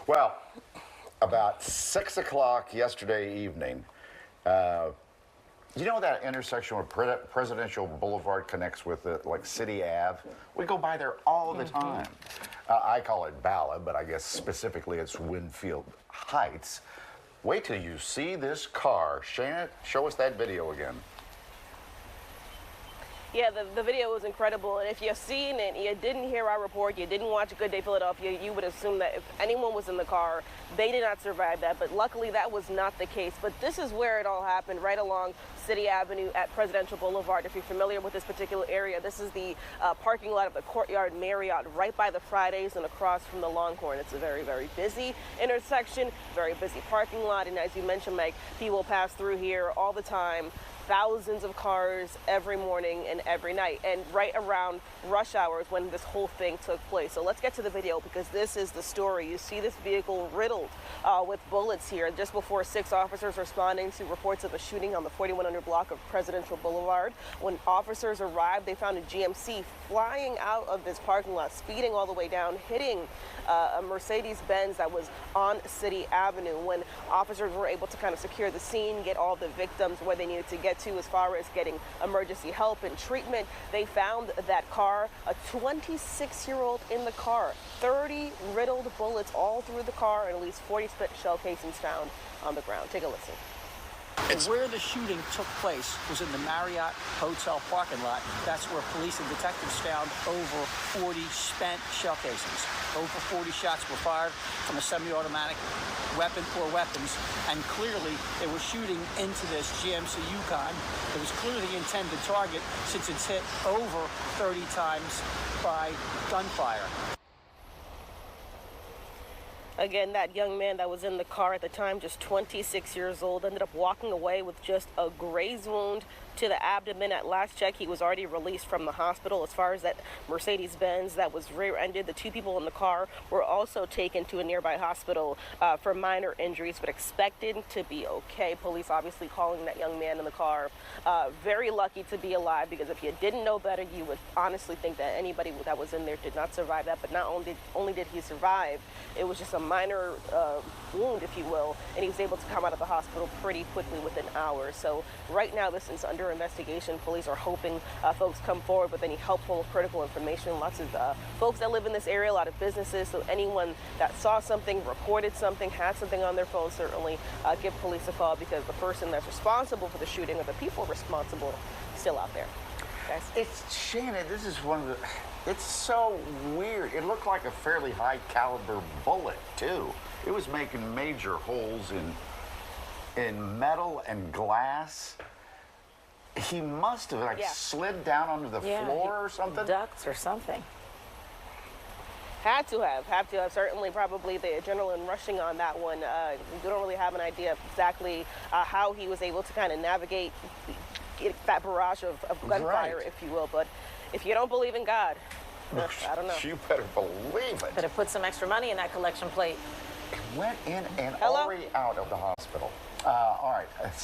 Well, about 6 o'clock yesterday evening, you know that intersection where Presidential Boulevard connects with like City Ave? We go by there all the time. I call it Bala, but I guess specifically it's Wynnefield Heights. Wait till you see this car. Shana, show us that video again. Yeah, the video was incredible, and if you've seen it, you didn't hear our report, you didn't watch Good Day Philadelphia, you would assume that if anyone was in the car, they did not survive that, but luckily that was not the case. But this is where it all happened, right along City Avenue at Presidential Boulevard. If you're familiar with this particular area, this is the parking lot of the Courtyard Marriott, right by the Fridays and across from the Longhorn. It's a very, very busy intersection, very busy parking lot, and as you mentioned, Mike, people pass through here all the time. Thousands of cars every morning and every night, and right around rush hours when this whole thing took place. So let's get to the video because this is the story. You see this vehicle riddled with bullets here. Just before 6 officers responding to reports of a shooting on the 4100 block of Presidential Boulevard. When officers arrived, they found a GMC flying out of this parking lot, speeding all the way down, hitting a Mercedes-Benz that was on City Avenue. When officers were able to kind of secure the scene, get all the victims where they needed to get to as far as getting emergency help and treatment, they found that car, a 26-year-old in the car, 30 riddled bullets all through the car, and at least 40 spent shell casings found on the ground. Take a listen. Where the shooting took place was in the Marriott Hotel parking lot. That's where police and detectives found over 40 spent shell casings. Over 40 shots were fired from a semi-automatic weapon or weapons, and clearly they were shooting into this GMC Yukon. It was clearly the intended target since it's hit over 30 times by gunfire. Again, that young man that was in the car at the time, just 26 years old, ended up walking away with just a graze wound to the abdomen. At last check, he was already released from the hospital. As far as that Mercedes-Benz that was rear-ended, the 2 people in the car were also taken to a nearby hospital for minor injuries, but expected to be okay. Police obviously calling that young man in the car very lucky to be alive, because if you didn't know better, you would honestly think that anybody that was in there did not survive that. But not only did he survive, it was just a minor wound, if you will, and he was able to come out of the hospital pretty quickly within hours. So right now, this is under investigation. Police are hoping folks come forward with any helpful, critical information. Lots of folks that live in this area, a lot of businesses, so anyone that saw something, reported something, had something on their phone, certainly give police a call, because the person that's responsible for the shooting, or the people responsible, still out there. Guys? It's, Shannon, this is one of the, it's so weird. It looked like a fairly high caliber bullet too. It was making major holes in metal and glass. He must have slid down onto the floor or something. Ducts or something. Had to have. Certainly, probably the adrenaline rushing on that one. We don't really have an idea of exactly how he was able to kind of navigate that barrage of gunfire, if you will. But if you don't believe in God, I don't know. You better believe it. Better put some extra money in that collection plate. Went in and already out of the hospital. All right.